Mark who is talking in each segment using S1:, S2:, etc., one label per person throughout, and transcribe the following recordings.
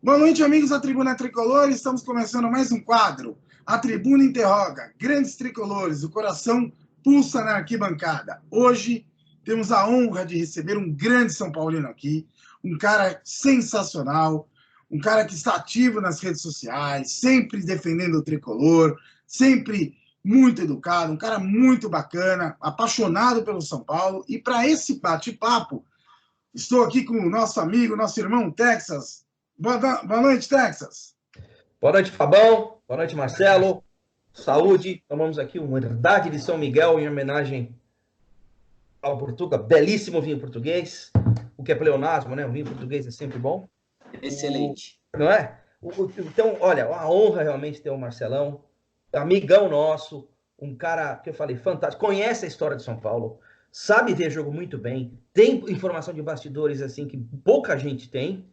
S1: Boa noite, amigos da Tribuna Tricolor. Estamos começando mais um quadro. A Tribuna Interroga. Grandes tricolores, o coração pulsa na arquibancada. Hoje temos a honra de receber um grande São Paulino aqui, um cara sensacional, um cara que está ativo nas redes sociais, sempre defendendo o tricolor, sempre muito educado, um cara muito bacana, apaixonado pelo São Paulo. E para esse bate-papo, estou aqui com o nosso amigo, nosso irmão Texas. Boa noite, Texas.
S2: Boa noite, Fabão. Boa noite, Marcelo. Saúde. Tomamos aqui uma Herdade de São Miguel em homenagem ao Portuga. Belíssimo vinho português. O que é pleonasmo, né? O vinho português é sempre bom.
S3: Excelente.
S2: Não é? Então, olha, uma honra realmente ter o Marcelão. Amigão nosso. Um cara que eu falei, fantástico. Conhece a história de São Paulo. Sabe ver jogo muito bem. Tem informação de bastidores, assim, que pouca gente tem.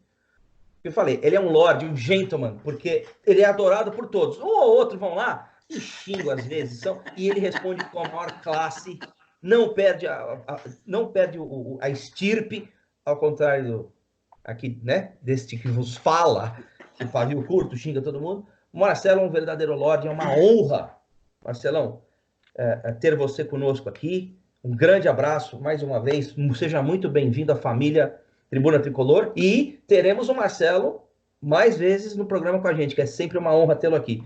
S2: Eu falei, ele é um lord, um gentleman, porque ele é adorado por todos. Um ou outro vão lá e xingam às vezes, e ele responde com a maior classe, não perde a estirpe, ao contrário aqui, né, deste que vos fala, que pavio curto, xinga todo mundo. O Marcelo é um verdadeiro lord, é uma honra, Marcelão, ter você conosco aqui. Um grande abraço, mais uma vez, seja muito bem-vindo à família Tribuna Tricolor, e teremos o Marcelo mais vezes no programa com a gente, que é sempre uma honra tê-lo aqui.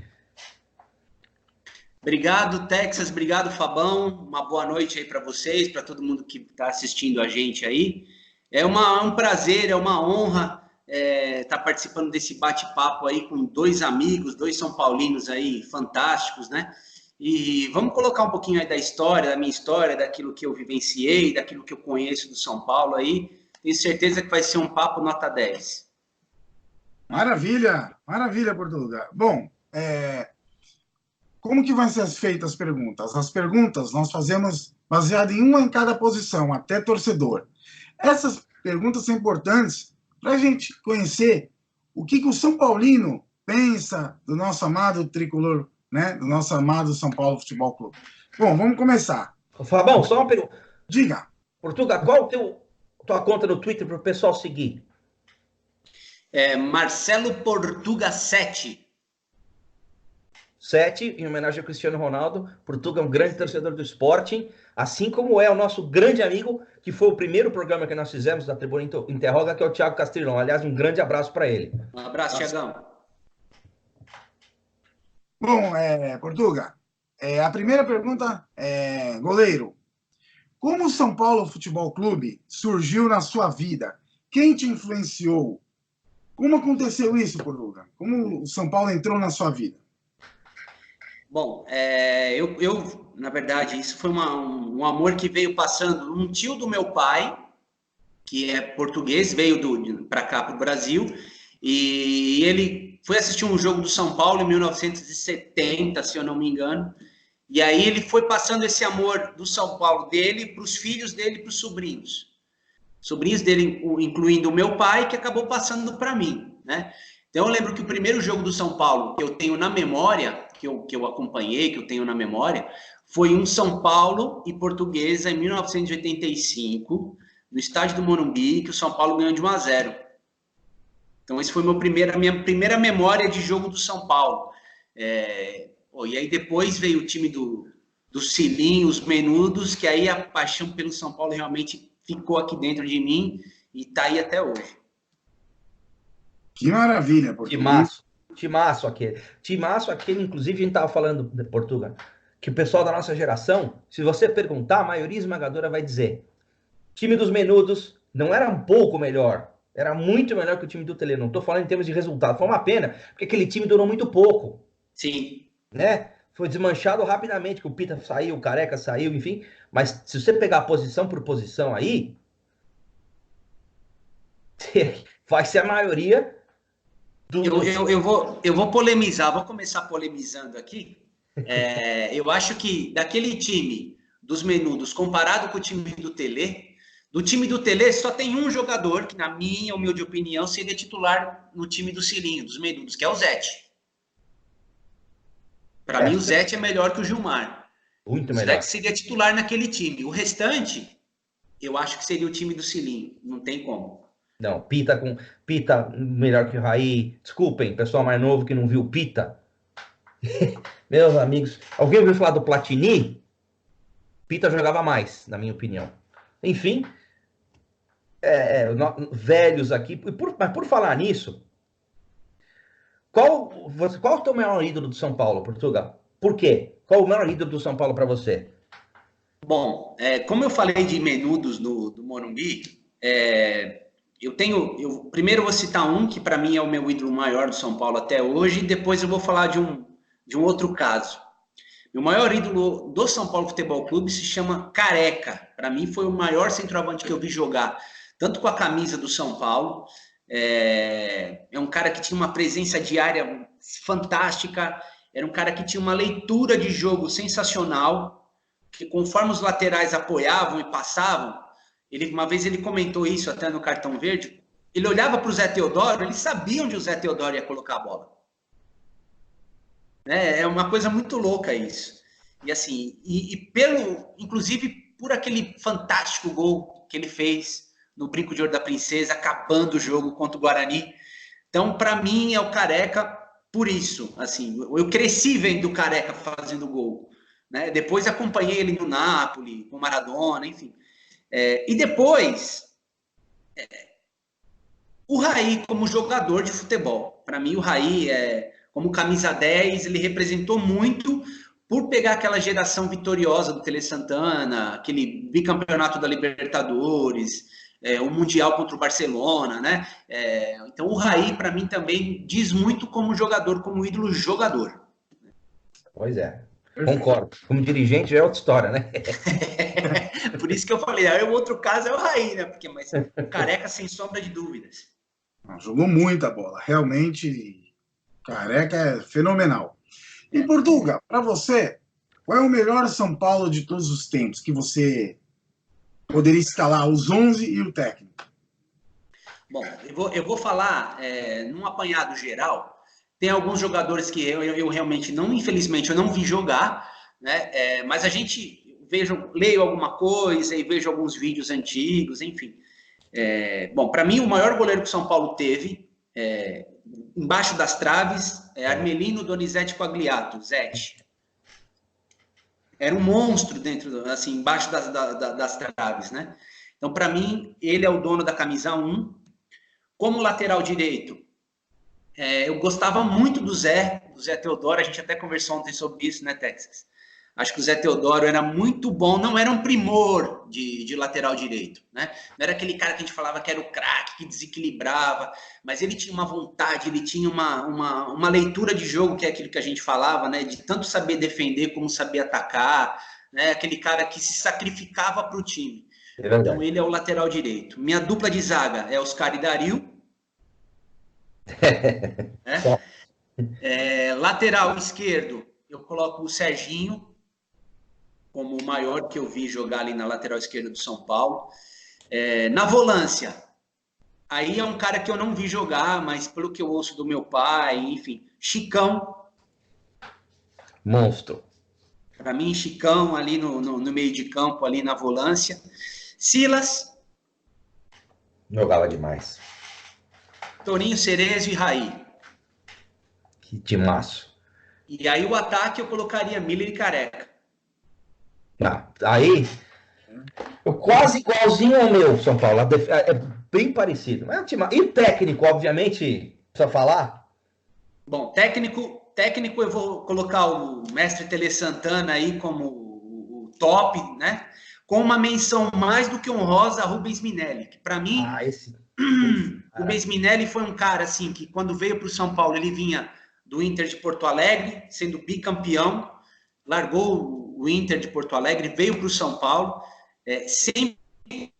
S3: Obrigado, Texas, obrigado, Fabão, uma boa noite aí para vocês, para todo mundo que está assistindo a gente aí. É um prazer, é uma honra estar participando desse bate-papo aí com dois amigos, dois São Paulinos aí fantásticos, né? E vamos colocar um pouquinho aí da história, da minha história, daquilo que eu vivenciei, daquilo que eu conheço do São Paulo aí. Tenho certeza que vai ser um papo nota 10.
S1: Maravilha, maravilha, Portuga. Bom, como que vão ser feitas as perguntas? As perguntas nós fazemos baseado em uma em cada posição, até torcedor. Essas perguntas são importantes para a gente conhecer o que o São Paulino pensa do nosso amado tricolor, né? Do nosso amado São Paulo Futebol Clube. Bom, vamos começar.
S2: Fabão, só uma pergunta.
S1: Diga.
S2: Portuga, qual é tua conta no Twitter para o pessoal seguir?
S3: Marcelo Portuga 7.
S2: 7, em homenagem ao Cristiano Ronaldo. Portuga é um grande torcedor do Sporting, assim como é o nosso grande amigo, que foi o primeiro programa que nós fizemos da Tribuna Interroga, que é o Thiago Castrilão. Aliás, um grande abraço para ele.
S3: Um abraço, Thiagão.
S1: Bom, Portuga, a primeira pergunta goleiro. Como o São Paulo Futebol Clube surgiu na sua vida? Quem te influenciou? Como aconteceu isso, Portuga? Como o São Paulo entrou na sua vida?
S3: Bom, eu na verdade, isso foi um amor que veio passando. Um tio do meu pai, que é português, veio para cá, para o Brasil, e ele foi assistir um jogo do São Paulo em 1970, se eu não me engano. E aí ele foi passando esse amor do São Paulo dele para os filhos dele e para os sobrinhos. Sobrinhos dele, incluindo o meu pai, que acabou passando para mim, né? Então eu lembro que o primeiro jogo do São Paulo que eu tenho na memória, que eu acompanhei, que eu tenho na memória, foi um São Paulo e Portuguesa em 1985, no estádio do Morumbi, que o São Paulo ganhou de 1-0. Então esse foi minha primeira memória de jogo do São Paulo. E aí depois veio o time do Cilinho, os Menudos, que aí a paixão pelo São Paulo realmente ficou aqui dentro de mim e tá aí até hoje.
S1: Que maravilha, Portuga.
S2: Timaço aquele, inclusive a gente tava falando de Portuga, que o pessoal da nossa geração, se você perguntar, a maioria esmagadora vai dizer, time dos Menudos não era um pouco melhor, era muito melhor que o time do Tele. Não tô falando em termos de resultado, foi uma pena, porque aquele time durou muito pouco.
S3: Sim.
S2: Né? Foi desmanchado rapidamente, que o Pita saiu, o Careca saiu, enfim. Mas se você pegar posição por posição aí, vai ser a maioria do...
S3: Eu vou polemizar, vou começar polemizando aqui. Eu acho que daquele time dos Menudos, comparado com o time do Tele, do time do Tele só tem um jogador que, na minha humilde opinião, seria titular no time do Cilinho, dos Menudos, que é o Zete. Para mim, o Zete é melhor que o Gilmar.
S2: Muito
S3: melhor. O
S2: melhor.
S3: Zete seria titular naquele time. O restante, eu acho que seria o time do Cilinho. Não tem como.
S2: Não, Pita melhor que o Raí. Desculpem, pessoal mais novo que não viu Pita. Meus amigos, alguém ouviu falar do Platini? Pita jogava mais, na minha opinião. Enfim, velhos aqui. Mas por falar nisso, qual é o teu maior ídolo do São Paulo, Portugal? Por quê? Qual o maior ídolo do São Paulo para você?
S3: Bom, como eu falei de Menudos do Morumbi, primeiro vou citar um que para mim é o meu ídolo maior do São Paulo até hoje, e depois eu vou falar de um outro caso. Meu maior ídolo do São Paulo Futebol Clube se chama Careca. Para mim foi o maior centroavante que eu vi jogar, tanto com a camisa do São Paulo. É um cara que tinha uma presença diária fantástica, era um cara que tinha uma leitura de jogo sensacional, que conforme os laterais apoiavam e passavam, uma vez ele comentou isso até no Cartão Verde, ele olhava para o Zé Teodoro, ele sabia onde o Zé Teodoro ia colocar a bola. É uma coisa muito louca isso. E assim, inclusive por aquele fantástico gol que ele fez no Brinco de Ouro da Princesa, acabando o jogo contra o Guarani. Então, para mim, é o Careca por isso. Assim, eu cresci vendo o Careca fazendo gol, né? Depois acompanhei ele no Napoli, com o Maradona, enfim. E depois, o Raí como jogador de futebol. Para mim, o Raí, como camisa 10, ele representou muito por pegar aquela geração vitoriosa do Tele Santana, aquele bicampeonato da Libertadores, o Mundial contra o Barcelona, né? Então, o Raí, para mim, também diz muito como jogador, como ídolo jogador.
S2: Pois é, concordo. Como dirigente já é outra história, né?
S3: Por isso que eu falei, o outro caso é o Raí, né? Mas o Careca, sem sombra de dúvidas.
S1: Jogou muita bola, realmente, Careca é fenomenal. E Portuga, para você, qual é o melhor São Paulo de todos os tempos que você poderia escalar os 11 e o técnico?
S3: Bom, eu vou falar num apanhado geral. Tem alguns jogadores que eu realmente não, infelizmente, eu não vi jogar, né? Mas a gente leio alguma coisa e vejo alguns vídeos antigos, enfim. Bom, para mim, o maior goleiro que o São Paulo teve, embaixo das traves, é Armelino Donizete Quagliato, Zete. Era um monstro dentro, assim, embaixo das traves, né? Então, para mim, ele é o dono da camisa 1. Como lateral direito, eu gostava muito do Zé Teodoro, a gente até conversou ontem sobre isso, né, Texas? Acho que o Zé Teodoro era muito bom, não era um primor de lateral direito, né? Não era aquele cara que a gente falava que era o craque, que desequilibrava, mas ele tinha uma vontade, ele tinha uma leitura de jogo, que é aquilo que a gente falava, né? De tanto saber defender como saber atacar, né? Aquele cara que se sacrificava para o time. Então ele é o lateral direito. Minha dupla de zaga é Oscar e Dario. Lateral esquerdo, eu coloco o Serginho como o maior que eu vi jogar ali na lateral esquerda do São Paulo. Na volância, aí é um cara que eu não vi jogar, mas pelo que eu ouço do meu pai, enfim, Chicão.
S2: Monstro.
S3: Para mim, Chicão ali no meio de campo, ali na volância. Silas.
S2: Jogava demais.
S3: Toninho Cerezo e Raí.
S2: Que timaço.
S3: E aí o ataque eu colocaria Miller e Careca.
S2: Aí, quase igualzinho ao meu, São Paulo. É bem parecido. E o técnico, obviamente, precisa falar?
S3: Bom, técnico eu vou colocar o mestre Tele Santana aí como o top, né? Com uma menção mais do que honrosa a Rubens Minelli, que para mim, Rubens Minelli foi um cara assim que quando veio para o São Paulo ele vinha do Inter de Porto Alegre, sendo bicampeão, largou o Inter de Porto Alegre, veio para o São Paulo, sempre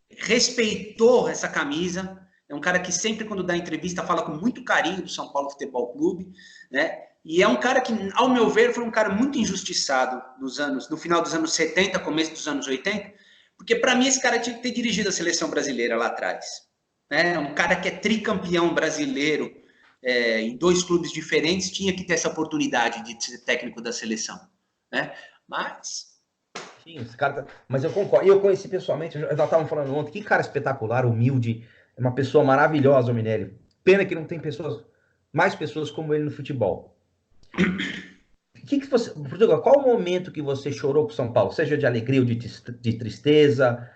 S3: respeitou essa camisa. É um cara que sempre, quando dá entrevista, fala com muito carinho do São Paulo Futebol Clube, né? E é um cara que, ao meu ver, foi um cara muito injustiçado no final dos anos 70, começo dos anos 80, porque para mim esse cara tinha que ter dirigido a seleção brasileira lá atrás. Né? Um cara que é tricampeão brasileiro em 2 clubes diferentes tinha que ter essa oportunidade de ser técnico da seleção. Né?
S2: Sim, esse cara. Mas eu concordo. E eu conheci pessoalmente, já estavam falando ontem, que cara espetacular, humilde, É uma pessoa maravilhosa, o Minelli. Pena que não tem mais pessoas como ele no futebol. Portugal, qual o momento que você chorou com São Paulo? Seja de alegria ou de tristeza?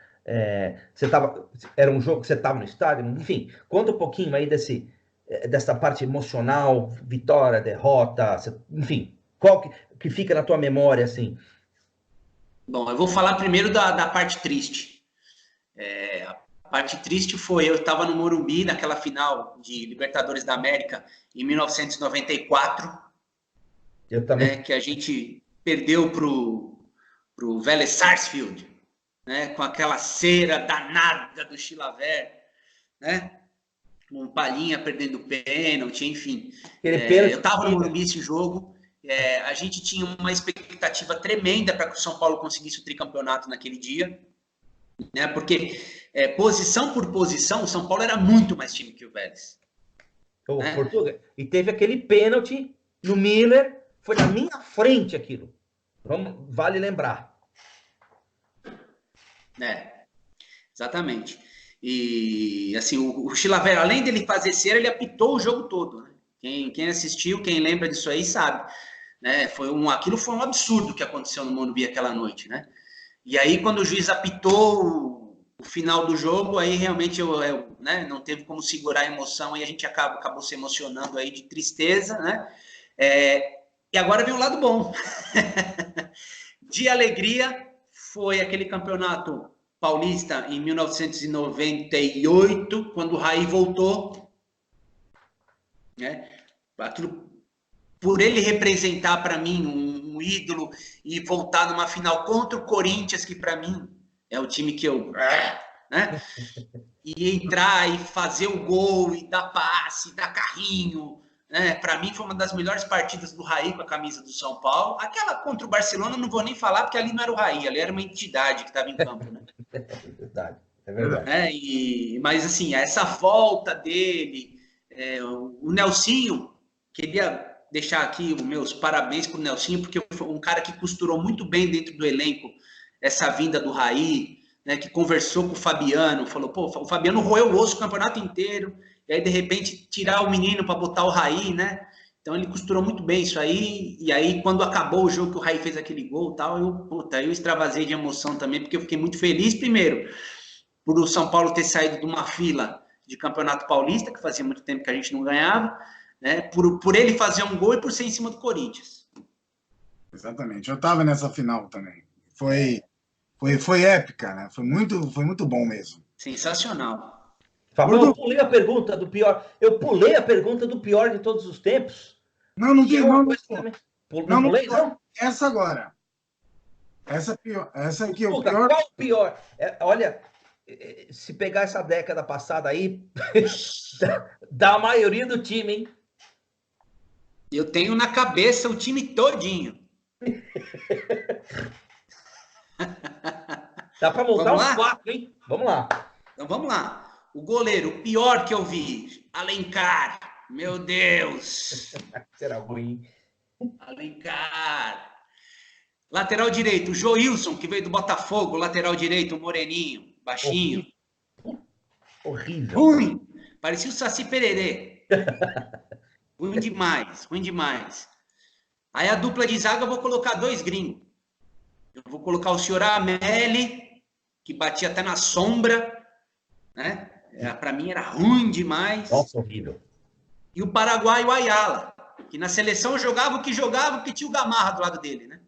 S2: Era um jogo que você estava no estádio? Enfim, conta um pouquinho aí dessa parte emocional, vitória, derrota, enfim, qual que fica na tua memória, assim?
S3: Bom, eu vou falar primeiro da parte triste. A parte triste foi, eu estava no Morumbi, naquela final de Libertadores da América, em 1994,
S2: Eu também.
S3: que a gente perdeu pro Vélez Sarsfield, né, com aquela cera danada do Chilavert, né, com o Palhinha perdendo pênalti, enfim. Eu estava no Morumbi esse jogo, a gente tinha uma expectativa tremenda para que o São Paulo conseguisse o tricampeonato naquele dia, né, porque posição por posição, o São Paulo era muito mais time que o Vélez.
S2: Portugal. E teve aquele pênalti no Miller, foi na minha frente aquilo. Vale lembrar.
S3: Exatamente. E assim, o Chilavert, além dele fazer cera, ele apitou o jogo todo, né? Quem assistiu, quem lembra disso aí sabe, né? Aquilo foi um absurdo que aconteceu no Morumbi aquela noite, né? E aí quando o juiz apitou o final do jogo, aí realmente né, não teve como segurar a emoção, e a gente acabou se emocionando aí de tristeza, né? E agora vem o lado bom. De alegria, foi aquele campeonato paulista em 1998, quando o Raí voltou, né? Aquilo, por ele representar para mim um ídolo e voltar numa final contra o Corinthians, que para mim é o time que eu, né? E entrar e fazer o gol e dar passe, dar carrinho, né? Para mim foi uma das melhores partidas do Raí com a camisa do São Paulo. Aquela contra o Barcelona não vou nem falar, porque ali não era o Raí, ali era uma entidade que estava em campo, né?
S2: É verdade.
S3: Mas assim, essa volta dele, o Nelsinho, queria deixar aqui os meus parabéns para o Nelsinho, porque foi um cara que costurou muito bem dentro do elenco essa vinda do Raí, né, que conversou com o Fabiano, falou, pô, o Fabiano roeu o osso o campeonato inteiro, e aí de repente tirar o menino para botar o Raí, né? Então ele costurou muito bem isso aí, e aí quando acabou o jogo que o Raí fez aquele gol e tal, eu extravasei de emoção também, porque eu fiquei muito feliz, primeiro, por o São Paulo ter saído de uma fila de Campeonato Paulista, que fazia muito tempo que a gente não ganhava, né? Por ele fazer um gol e por ser em cima do Corinthians.
S1: Exatamente, eu estava nessa final também. Foi épica, né? Foi muito bom mesmo.
S3: Sensacional.
S2: Fabão, eu pulei a pergunta do pior. Eu pulei a pergunta do pior de todos os tempos.
S1: Não tem não.
S2: Não pulei, não?
S1: Essa agora. Essa pior. Essa aqui é o
S2: pior. Qual o pior? Olha, se pegar essa década passada aí, da maioria do time, hein?
S3: Eu tenho na cabeça o time todinho.
S2: Dá para montar uns 4, hein? Vamos lá.
S3: Então vamos lá. O goleiro, o pior que eu vi, Alencar. Meu Deus.
S2: Será ruim.
S3: Alencar. Lateral direito, o Joilson, que veio do Botafogo. Lateral direito, o moreninho, baixinho.
S2: Horrível.
S3: Ruim. Parecia o Saci Pererê. Ruim demais, ruim demais. Aí a dupla de zaga eu vou colocar 2 gringos. Eu vou colocar o senhor Amelli, que batia até na sombra, né? Para mim era ruim demais.
S2: Nossa, horrível.
S3: E o paraguaio Ayala, que na seleção jogava o que tinha o Gamarra do lado dele, né?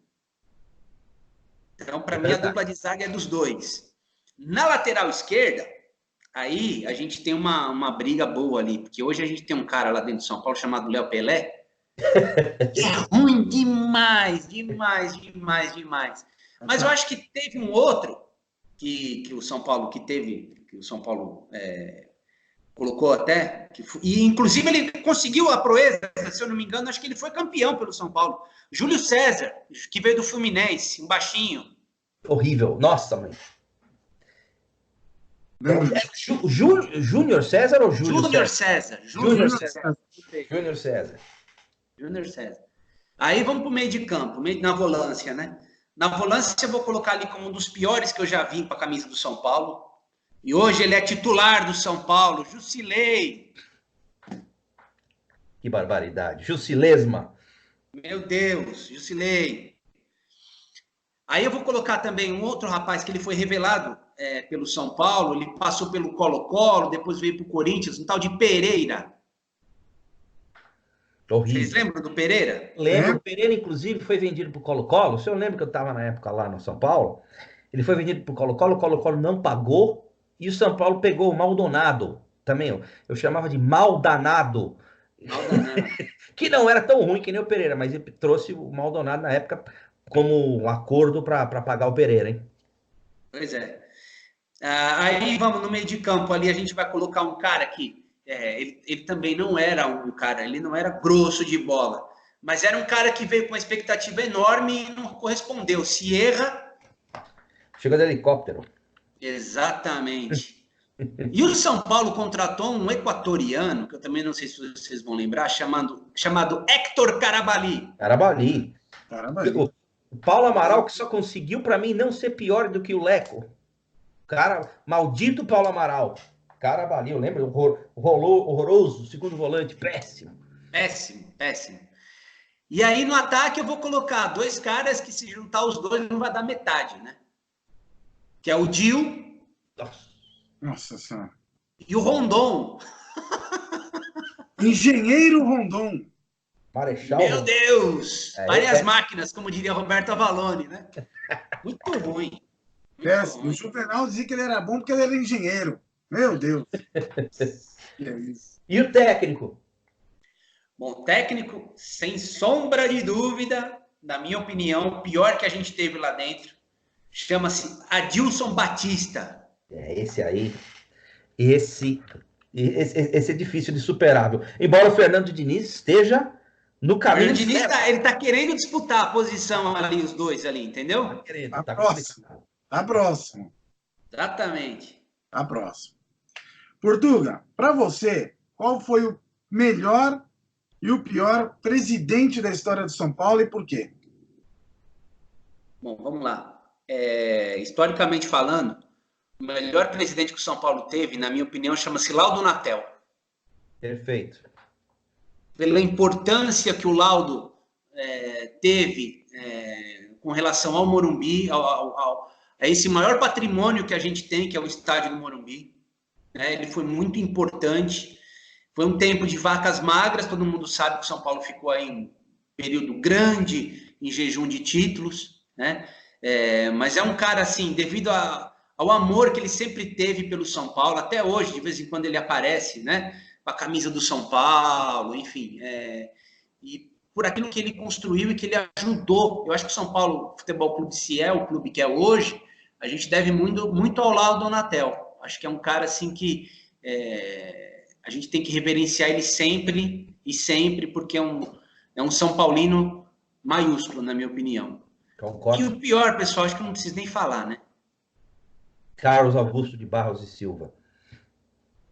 S3: Então, para mim, a dupla de zaga é dos dois. Na lateral esquerda, aí a gente tem uma briga boa ali, porque hoje a gente tem um cara lá dentro de São Paulo chamado Léo Pelé, que é ruim demais. Mas eu acho que teve um outro que o São Paulo colocou até, e inclusive ele conseguiu a proeza, se eu não me engano, acho que ele foi campeão pelo São Paulo. Júlio César, que veio do Fluminense, um baixinho.
S2: Horrível, nossa, mãe. Júnior César ou Júlio César? Júnior César.
S3: Júnior César. Aí vamos para o meio de campo, na volância, né? Na volância eu vou colocar ali como um dos piores que eu já vi com a camisa do São Paulo, E hoje ele é titular do São Paulo, Jusilei.
S2: Que barbaridade. Jusilesma.
S3: Meu Deus, Jusilei. Aí eu vou colocar também um outro rapaz que ele foi revelado pelo São Paulo, ele passou pelo Colo-Colo, depois veio para o Corinthians, um tal de Pereira.
S2: Horrível.
S3: Vocês lembram do Pereira?
S2: Lembro, o Pereira, inclusive, foi vendido para o Colo-Colo. O senhor lembra que eu estava na época lá no São Paulo? Ele foi vendido para o Colo-Colo não pagou, e o São Paulo pegou o Maldonado. Também, eu chamava de Maldanado. Que não era tão ruim que nem o Pereira, mas ele trouxe o Maldonado na época como um acordo para pagar o Pereira, hein?
S3: Pois é. Aí vamos no meio de campo ali, a gente vai colocar um cara que ele também não era um cara, ele não era grosso de bola, mas era um cara que veio com uma expectativa enorme e não correspondeu. Sierra.
S2: Chegou de helicóptero.
S3: Exatamente. E o São Paulo contratou um equatoriano, que eu também não sei se vocês vão lembrar, chamado Héctor Carabalí.
S2: Carabalí. O Paulo Amaral, que só
S3: Então,
S2: conseguiu, para mim, não ser pior do que o Leco. Cara, maldito Paulo Amaral. Carabalí, eu lembro, rolou horroroso, segundo volante, péssimo.
S3: Péssimo. E aí no ataque eu vou colocar dois caras que se juntar os dois não vai dar metade, né? Que é o Dil.
S1: Nossa Senhora.
S3: E o Rondon.
S1: Engenheiro Rondon.
S2: Marechal.
S3: Meu Deus! Várias máquinas, como diria Roberto Avalone, né? Muito ruim.
S1: O Juvenal dizia que ele era bom porque ele era engenheiro. Meu Deus.
S2: Que é isso? E o técnico?
S3: Bom, técnico, sem sombra de dúvida, na minha opinião, o pior que a gente teve lá dentro, chama-se Adilson Batista.
S2: Esse aí. Esse é difícil de superável. Embora o Fernando Diniz esteja no caminho.
S3: O Fernando Diniz ele tá querendo disputar a posição ali, os dois ali, entendeu?
S1: Tá próximo.
S3: Exatamente.
S1: Tá próximo. Portuga, para você, qual foi o melhor e o pior presidente da história do São Paulo e por quê?
S3: Bom, vamos lá. Historicamente falando, o melhor presidente que o São Paulo teve, na minha opinião, chama-se Laudo Natel.
S2: Perfeito.
S3: Pela importância que o Laudo teve com relação ao Morumbi, a esse maior patrimônio que a gente tem, que é o estádio do Morumbi. Ele foi muito importante. Foi um tempo de vacas magras, todo mundo sabe que o São Paulo ficou aí um período grande em jejum de títulos, né? Mas é um cara, assim, devido ao amor que ele sempre teve pelo São Paulo, até hoje, de vez em quando ele aparece, né? Com a camisa do São Paulo, enfim. E por aquilo que ele construiu e que ele ajudou. Eu acho que o São Paulo Futebol Clube, se é o clube que é hoje, a gente deve muito ao Laudo Natel. Acho que é um cara, assim, que a gente tem que reverenciar ele sempre, porque é um São Paulino maiúsculo, na minha opinião.
S2: Concordo.
S3: E o pior, pessoal, acho que não preciso nem falar, né?
S2: Carlos Augusto de Barros e Silva.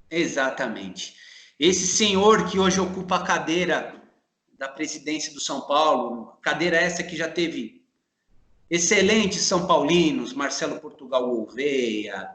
S3: Exatamente. Esse senhor que hoje ocupa a cadeira da presidência do São Paulo, cadeira essa que já teve excelentes São Paulinos, Marcelo Portugal Gouveia,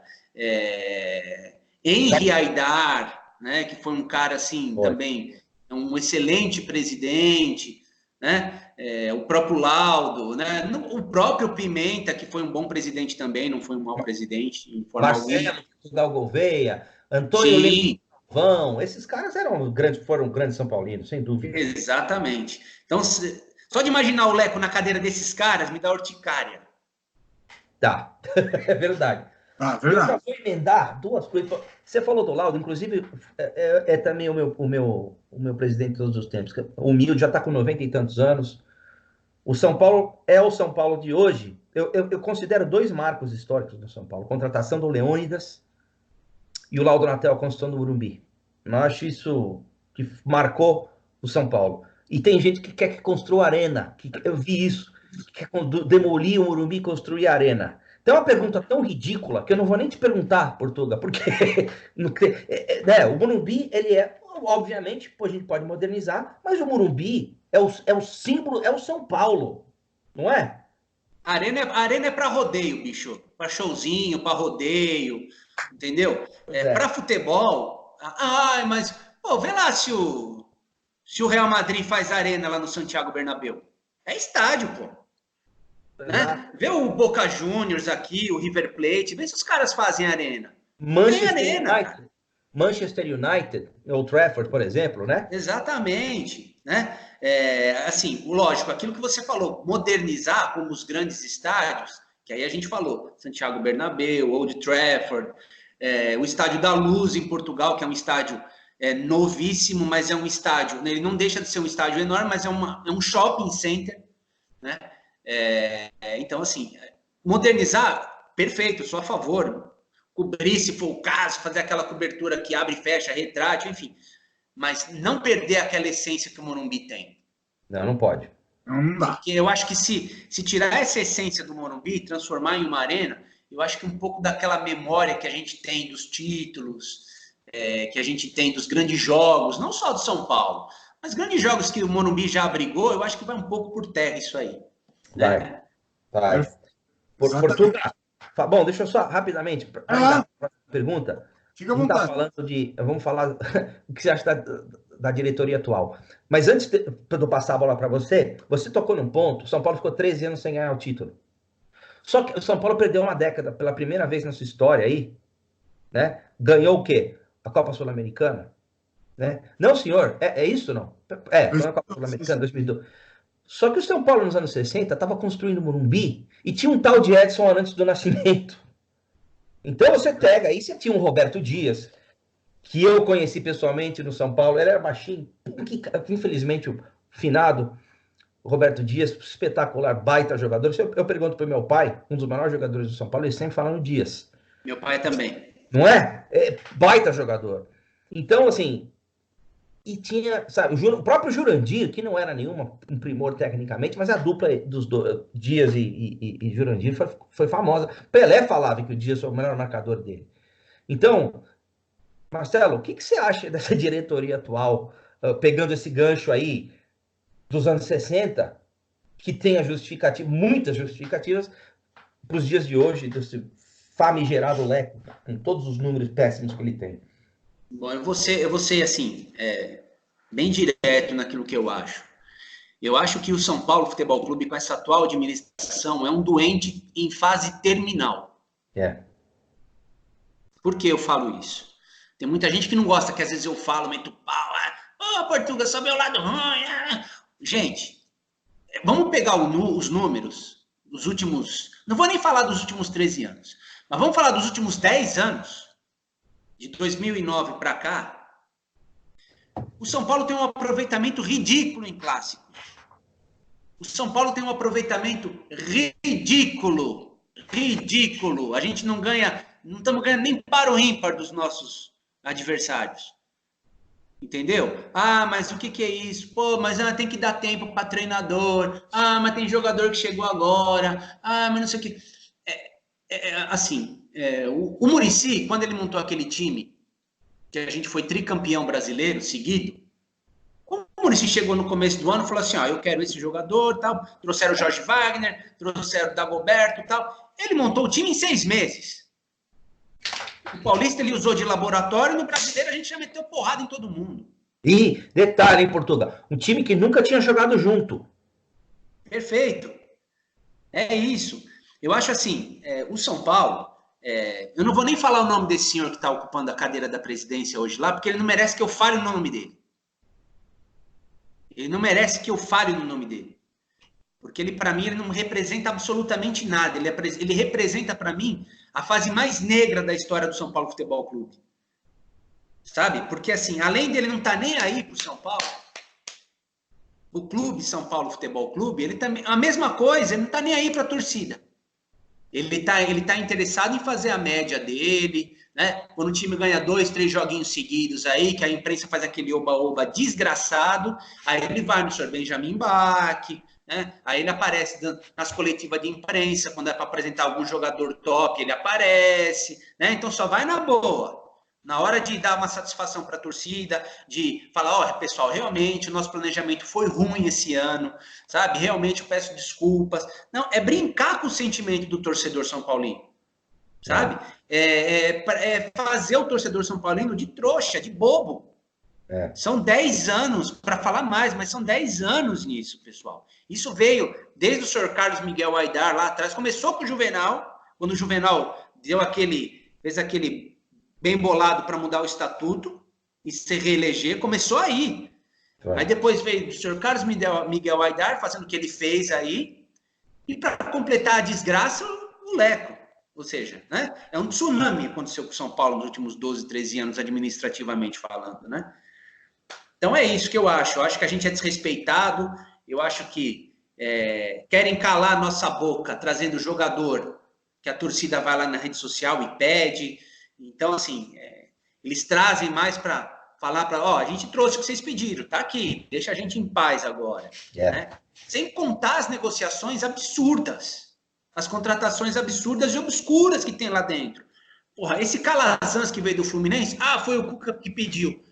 S3: Henri Aidar, né, que foi um cara assim também, um excelente presidente, né? O próprio Laudo, né? O próprio Pimenta, que foi um bom presidente também, não foi um mau presidente em forma
S2: Marcelo Portugal Gouveia, Antônio Vão, esses caras foram grandes São Paulinos, sem dúvida.
S3: Exatamente. Então, só de imaginar o Leco na cadeira desses caras me dá urticária.
S2: Tá, é verdade.
S1: Verdade.
S2: Eu só vou emendar duas coisas. Você falou do Laudo, inclusive, também o meu presidente de todos os tempos. Humilde, já está com 90 e tantos anos. O São Paulo é o São Paulo de hoje. Eu considero dois marcos históricos do São Paulo: a contratação do Leônidas e o Laudo Natel, a construção do Morumbi. Eu acho isso que marcou o São Paulo. E tem gente que quer que construa arena. Eu vi isso. Que quer demolir o Morumbi e construir a arena. Tem uma pergunta tão ridícula que eu não vou nem te perguntar, Portuga, porque o Morumbi, ele obviamente, a gente pode modernizar, mas o Morumbi é o símbolo, é o São Paulo, não é?
S3: A arena é para rodeio, bicho. Para showzinho, para rodeio. Entendeu? Para futebol, mas pô, vê lá se o Real Madrid faz arena lá no Santiago Bernabéu. É estádio, pô. Né? Vê o Boca Juniors aqui, o River Plate, vê se os caras fazem arena.
S2: Manchester United, Old Trafford, por exemplo, né?
S3: Exatamente, né? Assim, lógico, aquilo que você falou, modernizar como os grandes estádios, que aí a gente falou, Santiago Bernabéu, Old Trafford, o Estádio da Luz em Portugal, que é um estádio novíssimo, mas é um estádio, né? Ele não deixa de ser um estádio enorme, mas é um shopping center, né? Então, assim, modernizar, perfeito, sou a favor. Cobrir, se for o caso, fazer aquela cobertura que abre e fecha, retrátil, enfim. Mas não perder aquela essência que o Morumbi tem.
S2: Não pode.
S1: Não dá.
S3: Porque eu acho que se tirar essa essência do Morumbi e transformar em uma arena, eu acho que um pouco daquela memória que a gente tem dos títulos, que a gente tem dos grandes jogos, não só do São Paulo, mas grandes jogos que o Morumbi já abrigou, eu acho que vai um pouco por terra isso aí.
S2: Vai. Portugal. Bom, deixa eu só rapidamente pergunta.
S1: Fica à vontade.
S2: Vamos falar o que você acha da diretoria atual. Mas antes de eu passar a bola para você tocou num ponto. O São Paulo ficou 13 anos sem ganhar o título. Só que o São Paulo perdeu uma década pela primeira vez na sua história aí, né? Ganhou o quê? A Copa Sul-Americana, né? Não, senhor, é isso não? Foi a Copa Sul-Americana 2002. Só que o São Paulo nos anos 60 estava construindo o Morumbi e tinha um tal de Edson Arantes do Nascimento. Então você pega aí, você tinha um Roberto Dias, que eu conheci pessoalmente no São Paulo, ele era baixinho, infelizmente o finado Roberto Dias, espetacular, baita jogador. Eu pergunto para o meu pai, um dos maiores jogadores do São Paulo, ele sempre fala no Dias.
S3: Meu pai também.
S2: Não é? Baita jogador. Então, assim, e tinha, sabe, o próprio Jurandir, que não era um primor tecnicamente, mas a dupla dos Dias e Jurandir foi famosa. Pelé falava que o Dias foi o melhor marcador dele. Então, Marcelo, o que você acha dessa diretoria atual, pegando esse gancho aí dos anos 60, que tem muitas justificativas para os dias de hoje, desse famigerado Leco, com todos os números péssimos que ele tem?
S3: Bom, eu vou ser assim, bem direto naquilo que eu acho. Eu acho que o São Paulo Futebol Clube, com essa atual administração, é um doente em fase terminal. Por que eu falo isso? Tem muita gente que não gosta, que às vezes eu falo, meto pau, Portuga, só meu lado ruim. Gente, vamos pegar os números dos últimos... Não vou nem falar dos últimos 13 anos, mas vamos falar dos últimos 10 anos. De 2009 para cá, o São Paulo tem um aproveitamento ridículo em clássicos. O São Paulo tem um aproveitamento ridículo. A gente não estamos ganhando nem para o ímpar dos nossos adversários. Entendeu? Mas o que é isso? Pô, mas tem que dar tempo para treinador. Mas tem jogador que chegou agora. Mas não sei o que. O Muricy, quando ele montou aquele time, que a gente foi tricampeão brasileiro seguido, o Muricy chegou no começo do ano e falou assim, eu quero esse jogador, tal. Trouxeram o Jorge Wagner, trouxeram o Dagoberto, tal. Ele montou o time em 6 meses. O Paulista ele usou de laboratório, no Brasileiro a gente já meteu porrada em todo mundo.
S2: E, detalhe, em Portugal, um time que nunca tinha jogado junto.
S3: Perfeito. É isso. Eu acho assim, o São Paulo, eu não vou nem falar o nome desse senhor que está ocupando a cadeira da presidência hoje lá, porque ele não merece que eu fale o nome dele. Ele não merece que eu fale no nome dele. Porque ele, para mim, ele não representa absolutamente nada. Ele representa, para mim, a fase mais negra da história do São Paulo Futebol Clube. Sabe? Porque, assim, além dele não estar nem aí pro São Paulo, o clube São Paulo Futebol Clube, ele também, a mesma coisa, ele não está nem aí para a torcida. Ele tá interessado em fazer a média dele, né? Quando o time ganha 2, 3 joguinhos seguidos aí, que a imprensa faz aquele oba-oba desgraçado, aí ele vai no Sr. Benjamin Bach, né? Aí ele aparece nas coletivas de imprensa, quando é para apresentar algum jogador top, ele aparece, né? Então só vai na boa. Na hora de dar uma satisfação para a torcida, de falar, pessoal, realmente o nosso planejamento foi ruim esse ano, sabe? Realmente eu peço desculpas. Não, é brincar com o sentimento do torcedor São Paulino. sabe? É fazer o torcedor São Paulino de trouxa, de bobo. São 10 anos, para falar mais, mas são 10 anos nisso, pessoal. Isso veio desde o senhor Carlos Miguel Aidar lá atrás, começou com o Juvenal, quando o Juvenal fez aquele bem bolado para mudar o estatuto e se reeleger, começou aí. Aí depois veio o senhor Carlos Miguel Aidar fazendo o que ele fez aí, e para completar a desgraça, o Leco. Ou seja, né? É um tsunami que aconteceu com São Paulo nos últimos 12, 13 anos, administrativamente falando, né? Então é isso que eu acho. Eu acho que a gente é desrespeitado, eu acho que querem calar a nossa boca, trazendo jogador, que a torcida vai lá na rede social e pede. Então, assim, eles trazem mais para falar a gente trouxe o que vocês pediram, tá aqui, deixa a gente em paz agora. Né? Sem contar as negociações absurdas, as contratações absurdas e obscuras que tem lá dentro. Porra, esse Calazans que veio do Fluminense, foi o Cuca que pediu.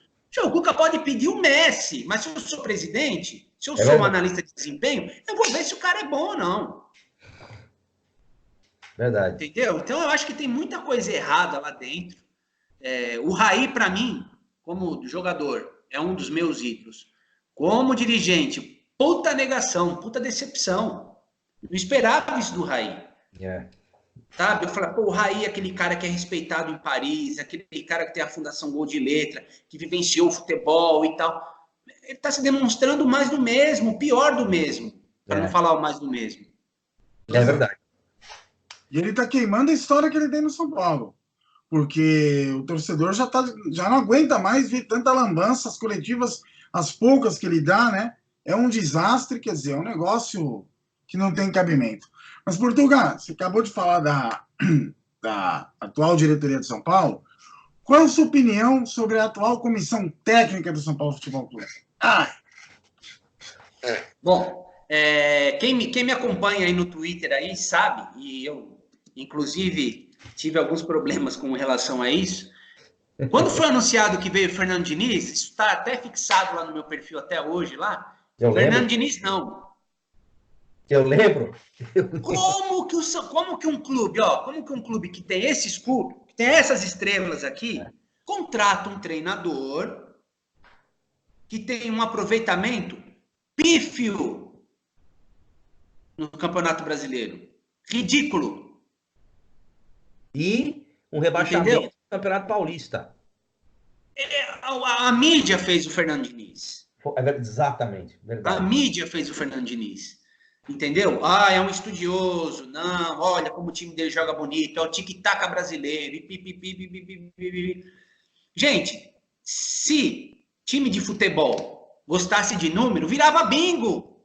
S3: O Cuca pode pedir o Messi, mas se eu sou presidente, se eu sou um analista de desempenho, eu vou ver se o cara é bom ou não.
S2: Verdade.
S3: Entendeu? Então, eu acho que tem muita coisa errada lá dentro. O Raí, para mim, como jogador, é um dos meus ídolos. Como dirigente, puta negação, puta decepção. Não esperava isso do Raí. Sabe? Eu falei, o Raí é aquele cara que é respeitado em Paris, aquele cara que tem a Fundação Gol de Letra, que vivenciou o futebol e tal. Ele está se demonstrando mais do mesmo, pior do mesmo, para não falar o mais do mesmo.
S2: É verdade.
S1: E ele está queimando a história que ele tem no São Paulo. Porque o torcedor já não aguenta mais ver tanta lambança, as coletivas, as poucas que ele dá, né? É um desastre, quer dizer, é um negócio que não tem cabimento. Mas, Portugal, você acabou de falar da atual diretoria de São Paulo. Qual é a sua opinião sobre a atual comissão técnica do São Paulo Futebol Clube?
S3: Bom, quem me acompanha aí no Twitter aí sabe, e eu, inclusive, tive alguns problemas com relação a isso. Quando foi anunciado que veio o Fernando Diniz, isso está até fixado lá no meu perfil até hoje, lá. Fernando Diniz, não.
S2: Eu lembro.
S3: Como que um clube que tem esse escudo, que tem essas estrelas aqui, contrata um treinador que tem um aproveitamento pífio no Campeonato Brasileiro? Ridículo.
S2: E um rebaixamento do Campeonato Paulista.
S3: A mídia fez o Fernando Diniz.
S2: Exatamente. Verdade.
S3: A mídia fez o Fernando Diniz. Entendeu? É um estudioso. Não, olha como o time dele joga bonito. É o tic-tac brasileiro. Gente, se time de futebol gostasse de número, virava bingo.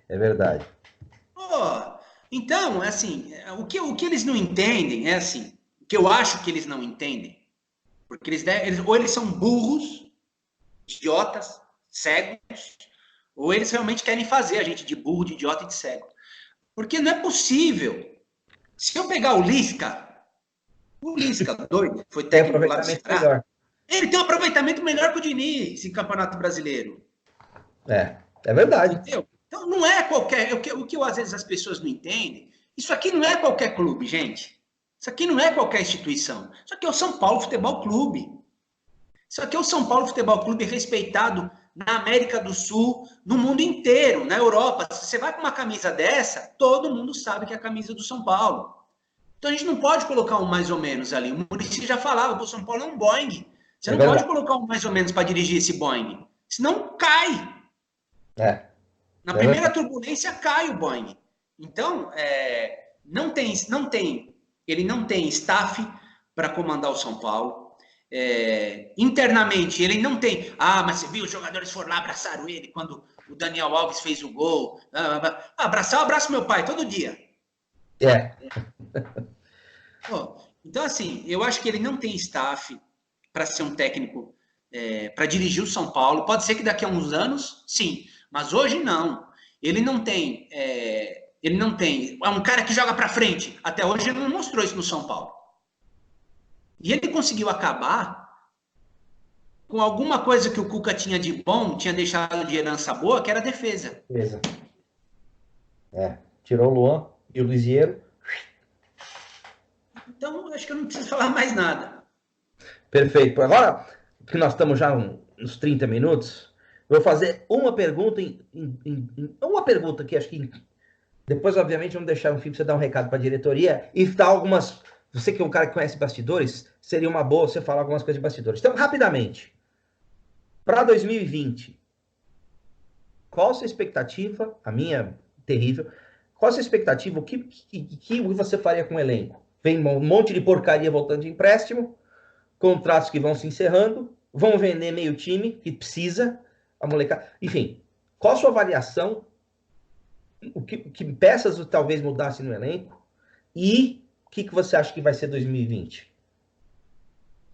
S2: É verdade.
S3: Então, assim, o que eles não entendem é assim, o que eu acho que eles não entendem, porque ou eles são burros, idiotas, cegos, ou eles realmente querem fazer a gente de burro, de idiota e de cego. Porque não é possível. Se eu pegar o Lisca doido, foi técnico lá do Ceará, ele tem um aproveitamento melhor que o Diniz em Campeonato Brasileiro.
S2: É verdade.
S3: Entendeu? Então, não é qualquer... O que às vezes as pessoas não entendem, isso aqui não é qualquer clube, gente. Isso aqui não é qualquer instituição. Isso aqui é o São Paulo Futebol Clube. Isso aqui é o São Paulo Futebol Clube respeitado na América do Sul, no mundo inteiro, na Europa. Se você vai com uma camisa dessa, todo mundo sabe que é a camisa do São Paulo. Então a gente não pode colocar um mais ou menos ali. O Muricy já falava, o São Paulo é um Boeing. Você não pode colocar um mais ou menos para dirigir esse Boeing. Senão cai. Na primeira turbulência cai o Boeing. Então, ele não tem staff para comandar o São Paulo. Internamente, ele não tem... mas você viu, os jogadores foram lá, abraçaram ele quando o Daniel Alves fez o gol. Abraço meu pai, todo dia. Então, assim, eu acho que ele não tem staff para ser um técnico, para dirigir o São Paulo. Pode ser que daqui a uns anos, sim, mas hoje não. Ele não tem... É um cara que joga para frente. Até hoje ele não mostrou isso no São Paulo. E ele conseguiu acabar com alguma coisa que o Cuca tinha de bom, tinha deixado de herança boa, que era a defesa.
S2: Tirou o Luan e o Lisieiro.
S3: Então, acho que eu não preciso falar mais nada.
S2: Perfeito. Agora, que nós estamos já uns 30 minutos, eu vou fazer uma pergunta, uma pergunta que acho que depois, obviamente, vamos deixar um fim para você dar um recado para a diretoria e dar algumas... Você que é um cara que conhece bastidores, seria uma boa você falar algumas coisas de bastidores. Então, rapidamente, para 2020, qual a sua expectativa? A minha, terrível. Qual a sua expectativa? O que você faria com o elenco? Vem um monte de porcaria voltando de empréstimo, contratos que vão se encerrando, vão vender meio time, que precisa, a molecada... Enfim, qual a sua avaliação? Que peças talvez mudassem no elenco? E o que você acha que vai ser 2020?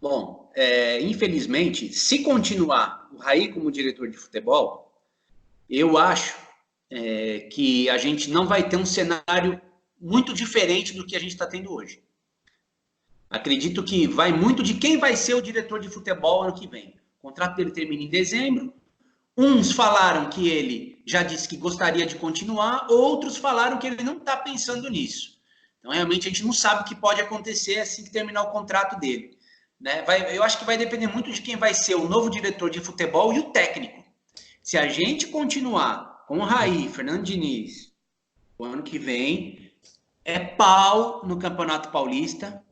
S3: Bom, infelizmente, se continuar o Raí como diretor de futebol, eu acho que a gente não vai ter um cenário muito diferente do que a gente está tendo hoje. Acredito que vai muito de quem vai ser o diretor de futebol ano que vem. O contrato dele termina em dezembro. Uns falaram que ele já disse que gostaria de continuar, outros falaram que ele não está pensando nisso. Então, realmente, a gente não sabe o que pode acontecer assim que terminar o contrato dele. Né? Eu acho que vai depender muito de quem vai ser o novo diretor de futebol e o técnico. Se a gente continuar com o Raí, Fernando Diniz, o ano que vem, é pau no Campeonato Paulista,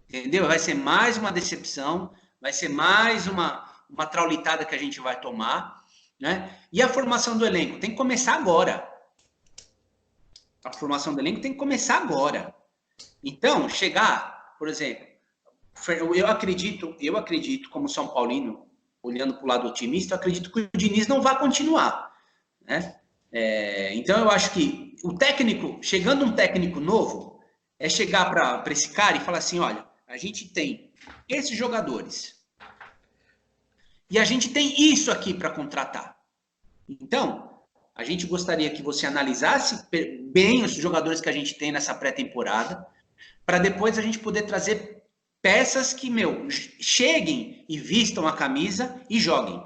S3: entendeu? Vai ser mais uma decepção, vai ser mais uma traulitada que a gente vai tomar, né? E a formação do elenco tem que começar agora. A formação do elenco tem que começar agora. Então, chegar, por exemplo, eu acredito, como São Paulino, olhando para o lado otimista, eu acredito que o Diniz não vai continuar, né? Então, eu acho que o técnico, chegando um técnico novo, é chegar para esse cara e falar assim, olha, a gente tem esses jogadores e a gente tem isso aqui para contratar. Então, a gente gostaria que você analisasse bem os jogadores que a gente tem nessa pré-temporada, para depois a gente poder trazer peças que, cheguem e vistam a camisa e joguem.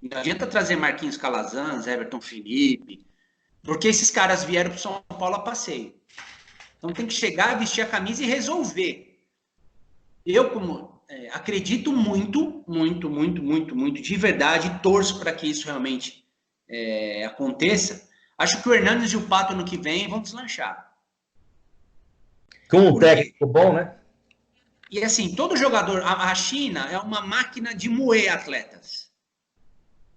S3: Não adianta trazer Marquinhos Calazans, Everton Felipe, porque esses caras vieram para São Paulo a passeio. Então tem que chegar, vestir a camisa e resolver. Eu, acredito muito, de verdade, torço para que isso realmente aconteça. Acho que o Hernanes e o Pato ano que vem vão deslanchar.
S2: Com um técnico bom, né?
S3: E assim, todo jogador... A China é uma máquina de moer atletas.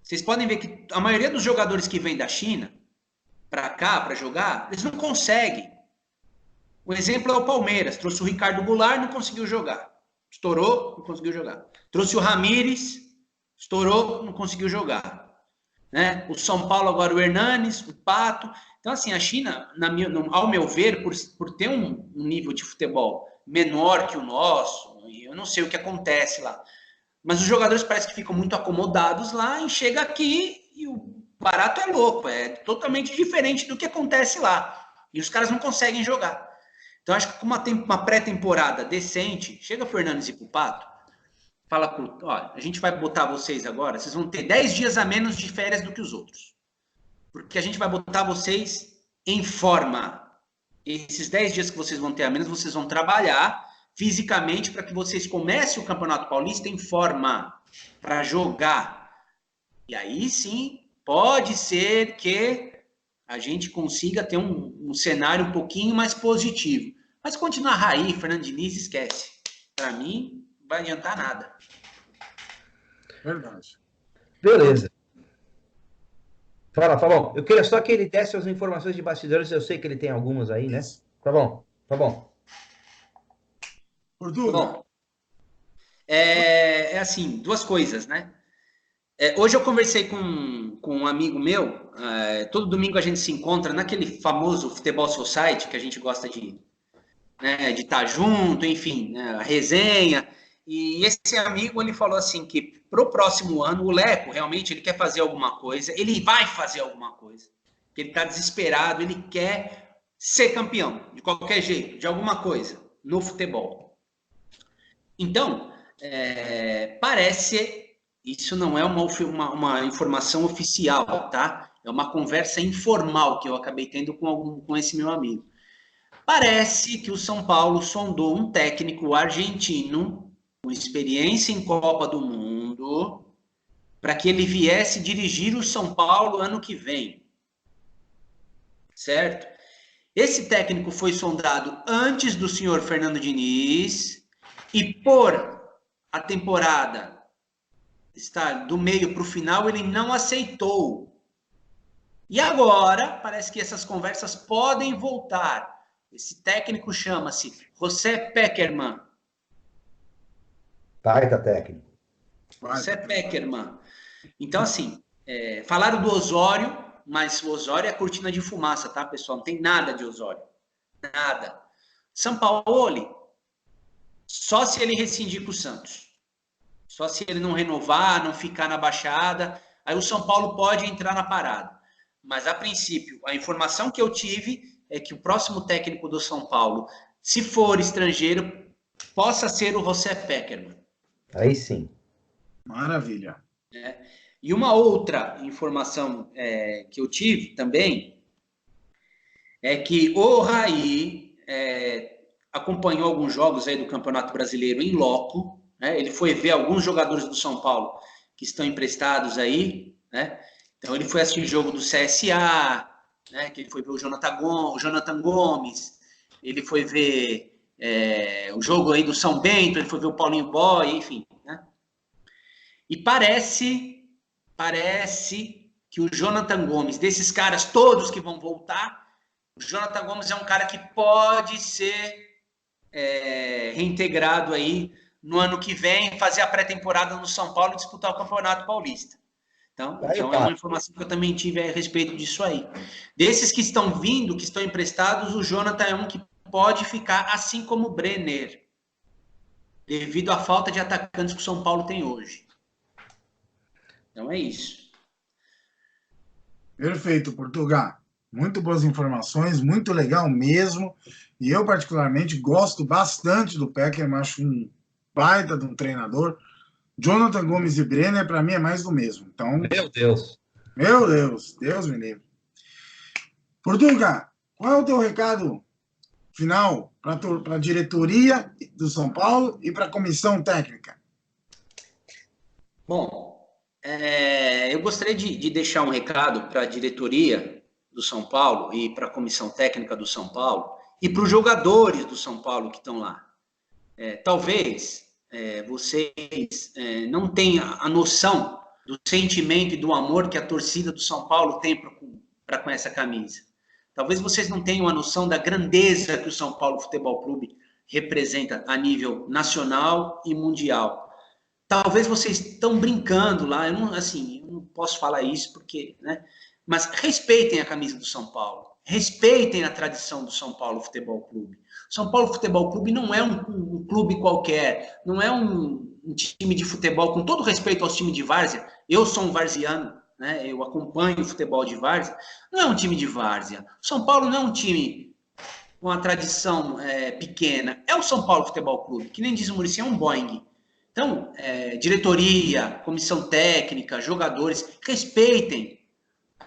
S3: Vocês podem ver que a maioria dos jogadores que vêm da China para cá, para jogar, eles não conseguem. O exemplo é o Palmeiras. Trouxe o Ricardo Goulart, não conseguiu jogar. Estourou, não conseguiu jogar. Trouxe o Ramires, estourou, não conseguiu jogar. Né? O São Paulo agora, o Hernanes, o Pato. Então, assim, a China, ao meu ver, por ter um nível de futebol menor que o nosso, eu não sei o que acontece lá, mas os jogadores parecem que ficam muito acomodados lá e chega aqui e o barato é louco, é totalmente diferente do que acontece lá. E os caras não conseguem jogar. Então, acho que com uma pré-temporada decente, chega pro Hernanes e pro Pato, fala, olha, a gente vai botar vocês agora, vocês vão ter 10 dias a menos de férias do que os outros. Porque a gente vai botar vocês em forma. Esses 10 dias que vocês vão ter a menos, vocês vão trabalhar fisicamente para que vocês comecem o Campeonato Paulista em forma para jogar. E aí sim, pode ser que a gente consiga ter um cenário um pouquinho mais positivo. Mas continuar Raí, Fernando Diniz, esquece. Para mim, não vai adiantar nada.
S1: Verdade.
S2: Beleza. Fala, Fabão. Eu queria só que ele desse as informações de bastidores. Eu sei que ele tem algumas aí, né? Tá bom.
S1: Portugal.
S3: Bom, assim, duas coisas, né? Hoje eu conversei com um amigo meu. Todo domingo a gente se encontra naquele famoso Futebol Society que a gente gosta de estar junto, enfim, né, a resenha. E esse amigo, ele falou assim que pro próximo ano, o Leco, realmente, ele quer fazer alguma coisa, ele vai fazer alguma coisa. Ele está desesperado, ele quer ser campeão, de qualquer jeito, de alguma coisa, no futebol. Então, parece, isso não é uma informação oficial, tá? É uma conversa informal que eu acabei tendo com esse meu amigo. Parece que o São Paulo sondou um técnico argentino com experiência em Copa do Mundo para que ele viesse dirigir o São Paulo ano que vem, certo? Esse técnico foi sondado antes do senhor Fernando Diniz e por a temporada estar do meio para o final, ele não aceitou. E agora, parece que essas conversas podem voltar. Esse técnico chama-se José Pekerman.
S2: Baita técnico.
S3: José Pekerman. Então, assim, falaram do Osório, mas o Osório é cortina de fumaça, tá, pessoal? Não tem nada de Osório. Nada. Sampaoli, só se ele rescindir com o Santos. Só se ele não renovar, não ficar na baixada, aí o São Paulo pode entrar na parada. Mas, a princípio, a informação que eu tive é que o próximo técnico do São Paulo, se for estrangeiro, possa ser o José Pekerman.
S2: Aí sim.
S1: Maravilha.
S3: E uma outra informação que eu tive também é que o Raí acompanhou alguns jogos aí do Campeonato Brasileiro em loco, né? Ele foi ver alguns jogadores do São Paulo que estão emprestados aí, né? Então ele foi assistir o jogo do CSA, né? Que ele foi ver o Jonathan Gomes, ele foi ver o jogo aí do São Bento, ele foi ver o Paulinho Boy, enfim, né? E parece que o Jonathan Gomes, desses caras todos que vão voltar, o Jonathan Gomes é um cara que pode ser reintegrado aí no ano que vem, fazer a pré-temporada no São Paulo e disputar o Campeonato Paulista. Então é uma informação que eu também tive a respeito disso aí. Desses que estão vindo, que estão emprestados, o Jonathan é um que pode ficar, assim como o Brenner, devido à falta de atacantes que o São Paulo tem hoje. Então é isso.
S1: Perfeito, Portugal. Muito boas informações, muito legal mesmo. E eu, particularmente, gosto bastante do Pekerman, acho um baita de um treinador. Jonathan Gomes e Brenner, para mim, é mais do mesmo. Então,
S2: Meu Deus.
S1: meu Deus, Deus me livre. Portugal, qual é o teu recado final para a diretoria do São Paulo e para a comissão técnica?
S3: Bom, eu gostaria de deixar um recado para a diretoria do São Paulo e para a comissão técnica do São Paulo e para os jogadores do São Paulo que estão lá. Talvez vocês não tenham a noção do sentimento e do amor que a torcida do São Paulo tem para com essa camisa. Talvez vocês não tenham a noção da grandeza que o São Paulo Futebol Clube representa a nível nacional e mundial. Talvez vocês estão brincando lá, eu não posso falar isso porque, né? Mas respeitem a camisa do São Paulo, respeitem a tradição do São Paulo Futebol Clube. O São Paulo Futebol Clube não é um clube qualquer, não é um time de futebol, com todo respeito aos times de várzea, eu sou um varziano, né? Eu acompanho o futebol de várzea, não é um time de várzea. O São Paulo não é um time com uma tradição pequena, é o São Paulo Futebol Clube, que nem diz o Muricy, é um Boeing. Então, diretoria, comissão técnica, jogadores, respeitem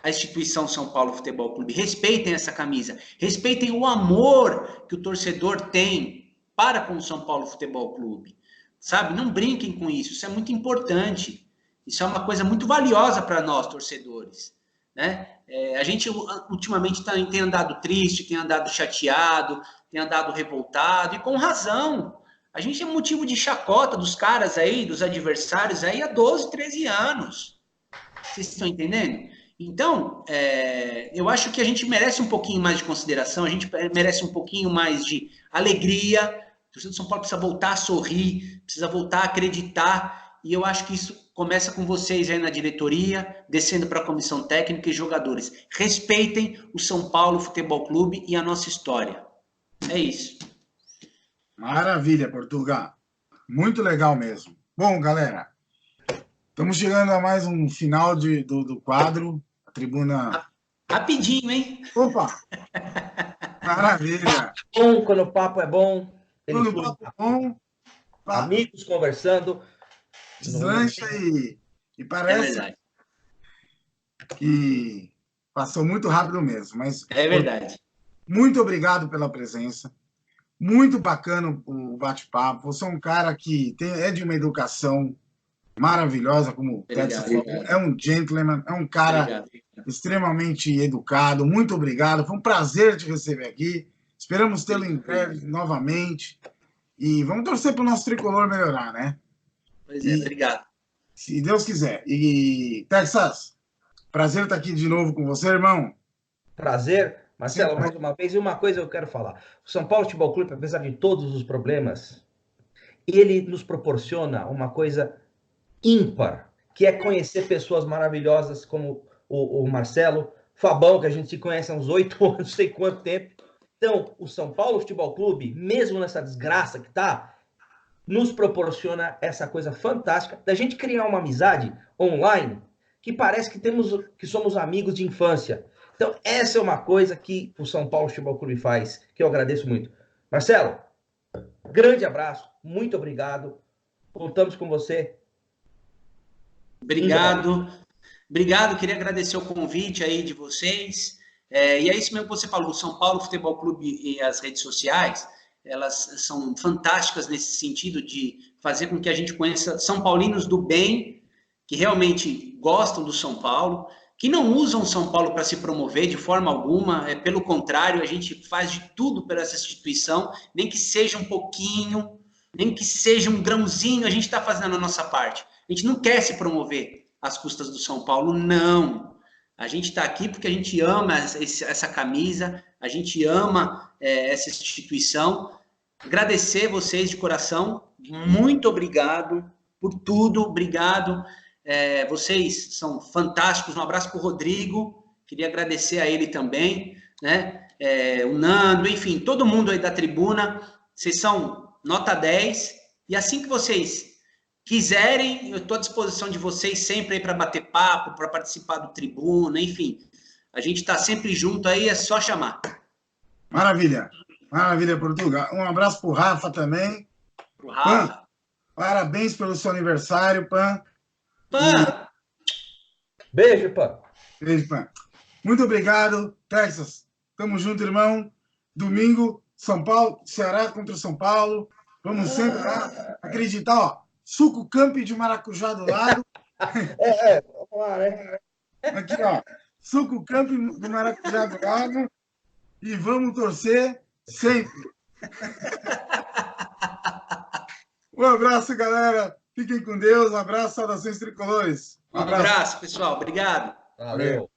S3: a instituição São Paulo Futebol Clube, respeitem essa camisa, respeitem o amor que o torcedor tem para com o São Paulo Futebol Clube, sabe? Não brinquem com isso, isso é muito importante, isso é uma coisa muito valiosa para nós, torcedores, né? A gente ultimamente tem andado triste, tem andado chateado, tem andado revoltado, e com razão. A gente é motivo de chacota dos caras aí, dos adversários aí há 12, 13 anos. Vocês estão entendendo? Então, eu acho que a gente merece um pouquinho mais de consideração, a gente merece um pouquinho mais de alegria. O torcedor do São Paulo precisa voltar a sorrir, precisa voltar a acreditar, e eu acho que isso começa com vocês aí na diretoria, descendo para a comissão técnica e jogadores. Respeitem o São Paulo Futebol Clube e a nossa história. É isso.
S1: Maravilha, Portugal. Muito legal mesmo. Bom, galera, estamos chegando a mais um final do quadro, a tribuna...
S3: Rapidinho, hein?
S1: Opa! Maravilha!
S2: Bom, quando o papo é bom.
S1: Quando o papo é bom...
S2: Amigos conversando.
S1: Deslancha e parece que passou muito rápido mesmo. Mas
S3: é verdade.
S1: muito obrigado pela presença. Muito bacana o bate-papo. Você é um cara que é de uma educação maravilhosa, como o Pedro falou. É um gentleman, é um cara extremamente educado. Muito obrigado. Foi um prazer te receber aqui. Esperamos tê-lo em breve novamente. E vamos torcer para o nosso tricolor melhorar, né?
S3: Pois é, obrigado.
S1: Se Deus quiser. E, Texas, prazer estar aqui de novo com você, irmão.
S2: Prazer. Marcelo, mais uma vez, e uma coisa eu quero falar. O São Paulo Futebol Clube, apesar de todos os problemas, ele nos proporciona uma coisa ímpar, que é conhecer pessoas maravilhosas como o Marcelo, Fabão, que a gente se conhece há uns 8 anos, não sei quanto tempo. Então, o São Paulo Futebol Clube, mesmo nessa desgraça que está, nos proporciona essa coisa fantástica da gente criar uma amizade online que parece que somos amigos de infância. Então, essa é uma coisa que o São Paulo Futebol Clube faz, que eu agradeço muito. Marcelo, grande abraço, muito obrigado. Contamos com você.
S3: Obrigado. Obrigado, queria agradecer o convite aí de vocês. E é isso mesmo que você falou, o São Paulo Futebol Clube e as redes sociais, elas são fantásticas nesse sentido de fazer com que a gente conheça São Paulinos do bem, que realmente gostam do São Paulo, que não usam o São Paulo para se promover de forma alguma, pelo contrário, a gente faz de tudo por essa instituição, nem que seja um pouquinho, nem que seja um grãozinho, a gente está fazendo a nossa parte. A gente não quer se promover às custas do São Paulo, não. A gente está aqui porque a gente ama essa camisa, a gente ama essa instituição. Agradecer vocês de coração, muito obrigado por tudo, obrigado. Vocês são fantásticos. Um abraço para o Rodrigo, queria agradecer a ele também, né? O Nando, enfim, todo mundo aí da tribuna, vocês são nota 10, e assim que vocês quiserem, eu estou à disposição de vocês sempre aí para bater papo, para participar do Tribuna, enfim, a gente está sempre junto aí, é só chamar.
S1: Maravilha, maravilha, Portugal. Um abraço para o Rafa também.
S3: Pro Rafa.
S1: Pan, parabéns pelo seu aniversário, Pan.
S3: Pan!
S2: Beijo, Pan.
S1: Beijo, Pan. Muito obrigado, Texas. Tamo junto, irmão. Domingo, São Paulo, Ceará contra São Paulo. Vamos sempre lá acreditar, ó. Suco Campi de maracujá do lado.
S2: Vamos lá, né?
S1: Aqui, ó. Suco Campi de maracujá do lado. E vamos torcer sempre. Um abraço, galera. Fiquem com Deus. Um abraço, saudações tricolores.
S3: Um abraço, pessoal. Obrigado.
S2: Valeu.